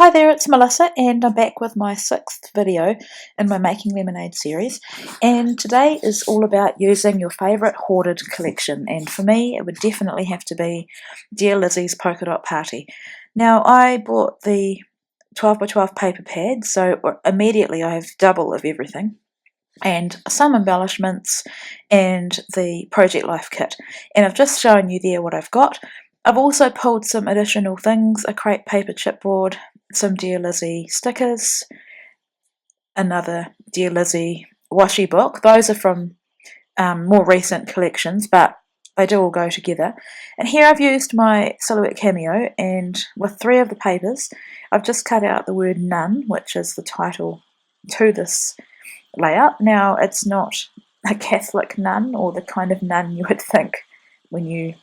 Hi there, it's Melissa and I'm back with my 6th video in my Making Lemonade series, and today is all about using your favourite hoarded collection, and for me it would definitely have to be Dear Lizzy's Polka Dot Party. Now I bought the 12 by 12 paper pad, so immediately I have double of everything and some embellishments and the Project Life kit, and I've just shown you there what I've got. I've also pulled some additional things, a crepe paper chipboard, some Dear Lizzy stickers, another Dear Lizzy washi book. Those are from more recent collections, but they do all go together. And here I've used my Silhouette Cameo, and with 3 of the papers I've just cut out the word Nun, which is the title to this layout. Now it's not a Catholic nun or the kind of nun you would think when you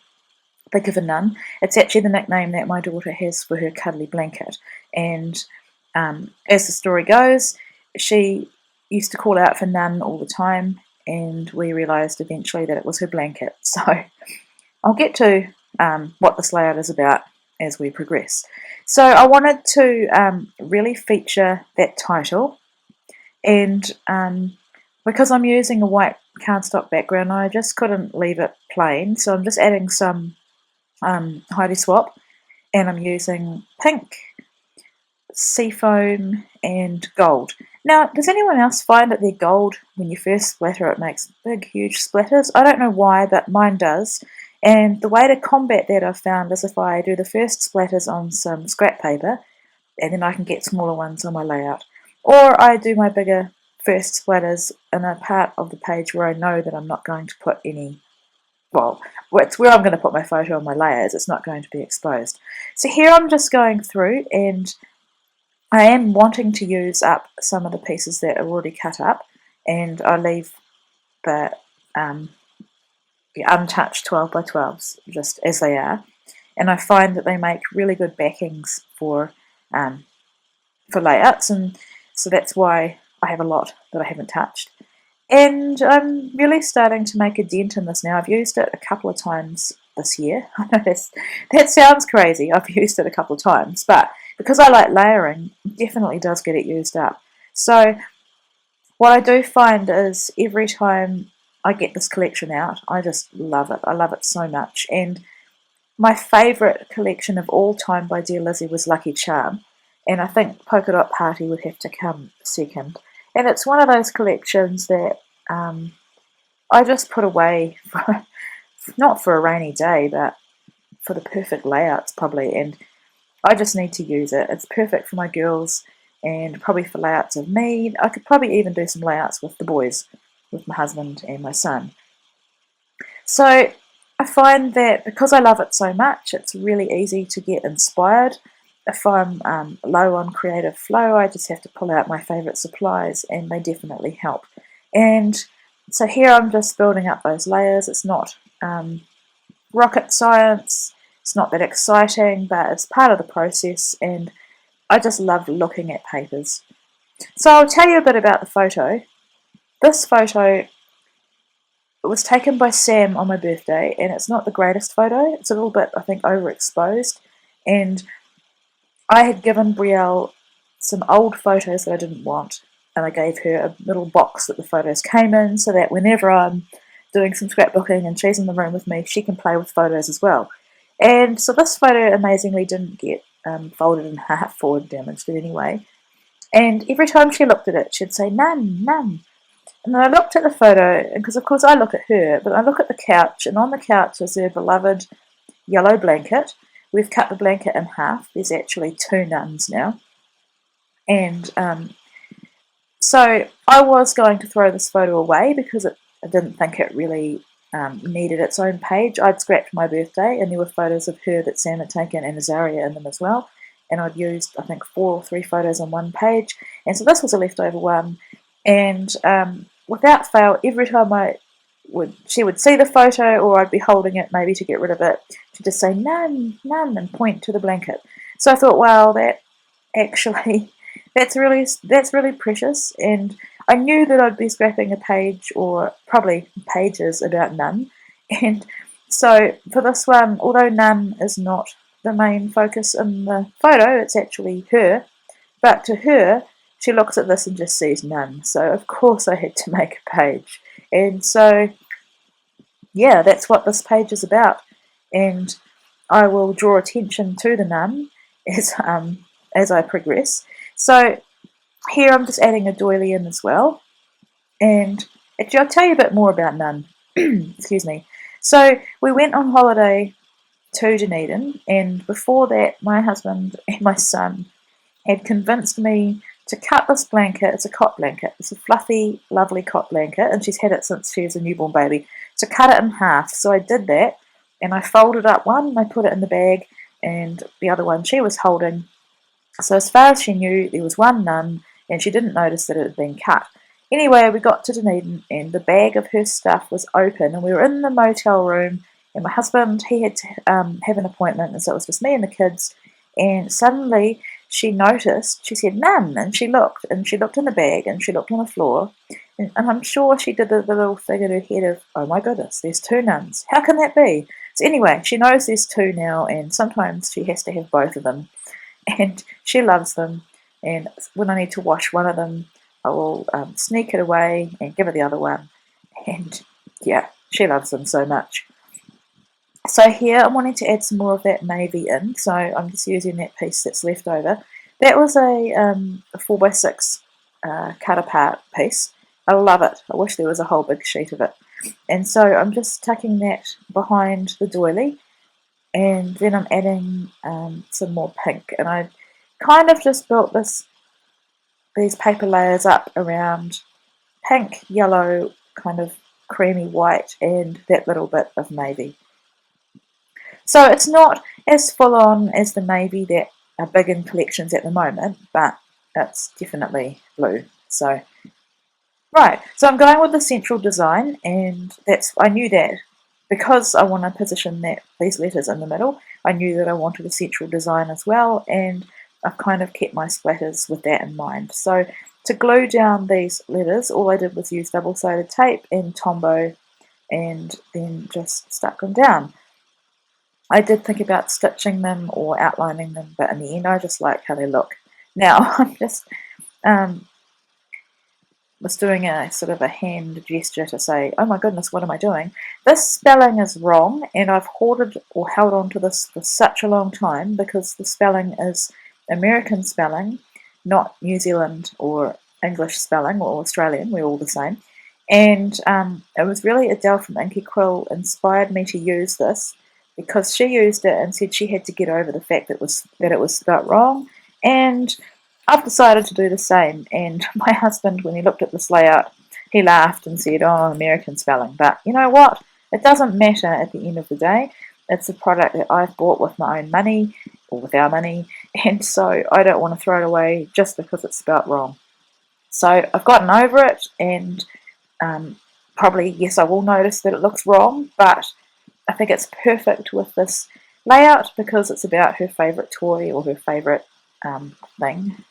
think of a nun. It's actually the nickname that my daughter has for her cuddly blanket, and as the story goes, she used to call out for Nun all the time, and we realised eventually that it was her blanket. So I'll get to what this layout is about as we progress. So I wanted to really feature that title, and because I'm using a white cardstock background, I just couldn't leave it plain, so I'm just adding some Heidi Swap, and I'm using pink, seafoam and gold. Now, does anyone else find that their gold, when you first splatter, it makes big huge splatters? I don't know why, but mine does, and the way to combat that I've found is if I do the first splatters on some scrap paper, and then I can get smaller ones on my layout, or I do my bigger first splatters in a part of the page where I know that I'm not going to put any, well, it's where I'm going to put my photo on my layers, it's not going to be exposed. So here I'm just going through, and I am wanting to use up some of the pieces that are already cut up, and I leave the untouched 12 by 12s just as they are, and I find that they make really good backings for layouts, and so that's why I have a lot that I haven't touched. And I'm really starting to make a dent in this now. I've used it a couple of times this year. I know that sounds crazy, I've used it a couple of times, but because I like layering, it definitely does get it used up. So what I do find is every time I get this collection out, I just love it. I love it so much. And my favourite collection of all time by Dear Lizzy was Lucky Charm, and I think Polka Dot Party would have to come second. And it's one of those collections that I just put away, for, not for a rainy day, but for the perfect layouts probably, and I just need to use it. It's perfect for my girls and probably for layouts of me. I could probably even do some layouts with the boys, with my husband and my son. So I find that because I love it so much, it's really easy to get inspired. If I'm low on creative flow, I just have to pull out my favourite supplies, and they definitely help. And so here I'm just building up those layers. It's not rocket science, it's not that exciting, but it's part of the process, and I just love looking at papers. So I'll tell you a bit about the photo. This photo was taken by Sam on my birthday, and it's not the greatest photo. It's a little bit, I think, overexposed, and I had given Brielle some old photos that I didn't want, and I gave her a little box that the photos came in, so that whenever I'm doing some scrapbooking and she's in the room with me, she can play with photos as well. And so this photo amazingly didn't get folded in half or damaged in any way. And every time she looked at it, she'd say, "Nun, Nun." And then I looked at the photo, because of course I look at her, but I look at the couch, and on the couch is her beloved yellow blanket. We've cut the blanket in half. There's actually 2 nuns now. And so I was going to throw this photo away because I didn't think it really needed its own page. I'd scrapped my birthday, and there were photos of her that Sam had taken and Azaria in them as well. And I'd used, I think, 4 or 3 photos on one page. And so this was a leftover one. And without fail, every time she would see the photo, or I'd be holding it maybe to get rid of it, she'd just say, "Nun, Nun," and point to the blanket. So I thought, wow, that actually, that's really precious. And I knew that I'd be scrapping a page, or probably pages, about Nun. And so for this one, although Nun is not the main focus in the photo, it's actually her, But to her, she looks at this and just sees none. So of course I had to make a page. And so, yeah, that's what this page is about. And I will draw attention to the nun as I progress. So here I'm just adding a doily in as well. And actually, I'll tell you a bit more about nun. Excuse me. So we went on holiday to Dunedin, and before that, my husband and my son had convinced me to cut this blanket. It's a cot blanket. It's a fluffy, lovely cot blanket, and she's had it since she was a newborn baby. To cut it in half. So I did that, and I folded up one, and I put it in the bag, and the other one she was holding. So as far as she knew, there was one nun, and she didn't notice that it had been cut. Anyway, we got to Dunedin, and the bag of her stuff was open, and we were in the motel room, and my husband, he had to have an appointment, and so it was just me and the kids, and suddenly she noticed, she said, "Nun," and she looked in the bag, and she looked on the floor, and I'm sure she did the little thing in her head of, oh my goodness, there's two nuns. How can that be? So anyway, she knows there's two now, and sometimes she has to have both of them, and she loves them, and when I need to wash one of them, I will sneak it away and give her the other one, and yeah, she loves them so much. So here I'm wanting to add some more of that navy in, so I'm just using that piece that's left over. That was a 4x6 cut apart piece. I love it. I wish there was a whole big sheet of it. And so I'm just tucking that behind the doily, and then I'm adding some more pink. And I kind of just built these paper layers up around pink, yellow, kind of creamy white, and that little bit of navy. So it's not as full on as the navy that are big in collections at the moment, but it's definitely blue. So right, so I'm going with the central design, and I knew that because I want to position these letters in the middle, I knew that I wanted a central design as well, and I've kind of kept my splatters with that in mind. So to glue down these letters, all I did was use double-sided tape and Tombow, and then just stuck them down. I did think about stitching them or outlining them, but in the end I just like how they look. Now I'm just was doing a sort of a hand gesture to say, oh my goodness, what am I doing? This spelling is wrong, and I've hoarded or held on to this for such a long time because the spelling is American spelling, not New Zealand or English spelling or Australian. We're all the same. And it was really Adele from Inky Quill inspired me to use this because she used it and said she had to get over the fact that it was spelt wrong, and I've decided to do the same. And my husband, when he looked at this layout, he laughed and said, oh, American spelling. But you know what? It doesn't matter at the end of the day. It's a product that I've bought with my own money, or with our money, and so I don't want to throw it away just because it's spelt wrong. So I've gotten over it, and probably, yes, I will notice that it looks wrong, but I think it's perfect with this layout because it's about her favourite toy or her favourite thing.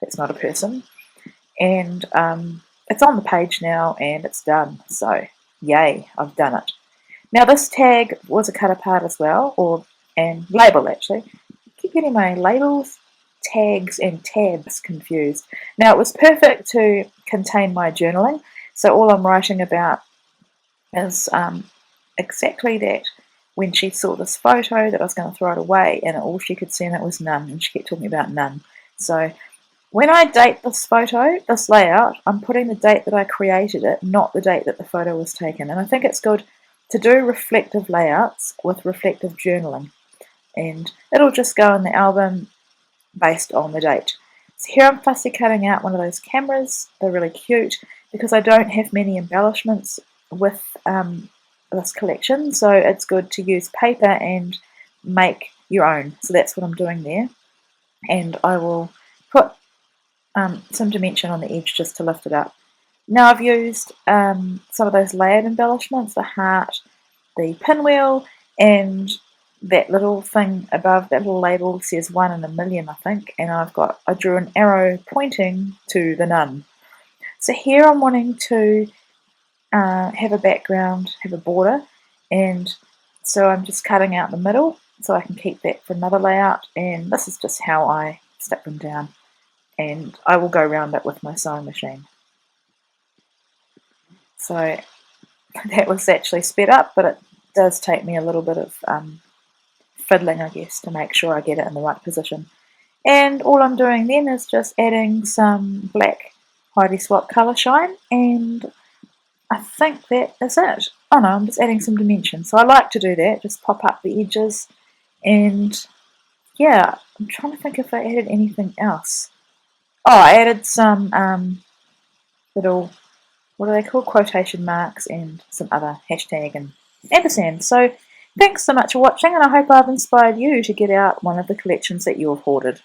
It's not a person, and it's on the page now, and it's done. So yay, I've done it. Now this tag was a cut apart as well, and label actually. I keep getting my labels, tags, and tabs confused. Now it was perfect to contain my journaling, so all I'm writing about is exactly that. When she saw this photo, that I was going to throw it away, and all she could see in it was none, and she kept talking about none. So when I date this photo, this layout, I'm putting the date that I created it, not the date that the photo was taken. And I think it's good to do reflective layouts with reflective journaling. And it'll just go in the album based on the date. So here I'm fussy cutting out one of those cameras. They're really cute because I don't have many embellishments with this collection. So it's good to use paper and make your own. So that's what I'm doing there. And I will put some dimension on the edge just to lift it up. Now I've used some of those layered embellishments, the heart, the pinwheel, and that little thing above, that little label says 1 in a million, I think, and I drew an arrow pointing to the nun. So here I'm wanting to have a background, have a border, and so I'm just cutting out the middle so I can keep that for another layout, and this is just how I stick them down. and I will go round it with my sewing machine. So that was actually sped up, but it does take me a little bit of fiddling, I guess, to make sure I get it in the right position. And all I'm doing then is just adding some black Heidi Swap colour shine, and I think that is it. Oh no, I'm just adding some dimension. So I like to do that, just pop up the edges, and yeah, I'm trying to think if I added anything else. Oh, I added some little, what are they called, quotation marks and some other hashtag and ampersand. So thanks so much for watching, and I hope I've inspired you to get out one of the collections that you have hoarded.